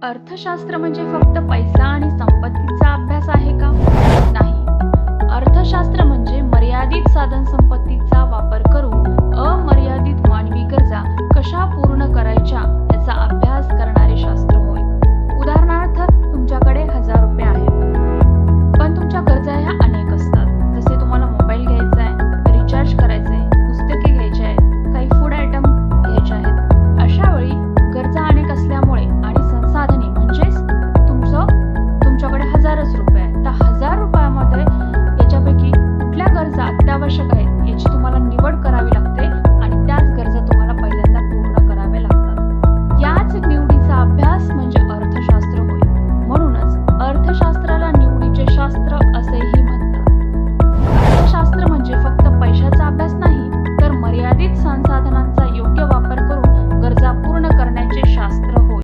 अर्थशास्त्र म्हणजे फक्त पैसा आणि संपत्तीचा अभ्यास आहे का? नाही. अर्थशास्त्र म्हणजे मर्यादित साधनसंपत्तीचा वापर करून अमर्यादित मानवी गरजा कशा पूर्ण करायच्या याचा अभ्यास करणारे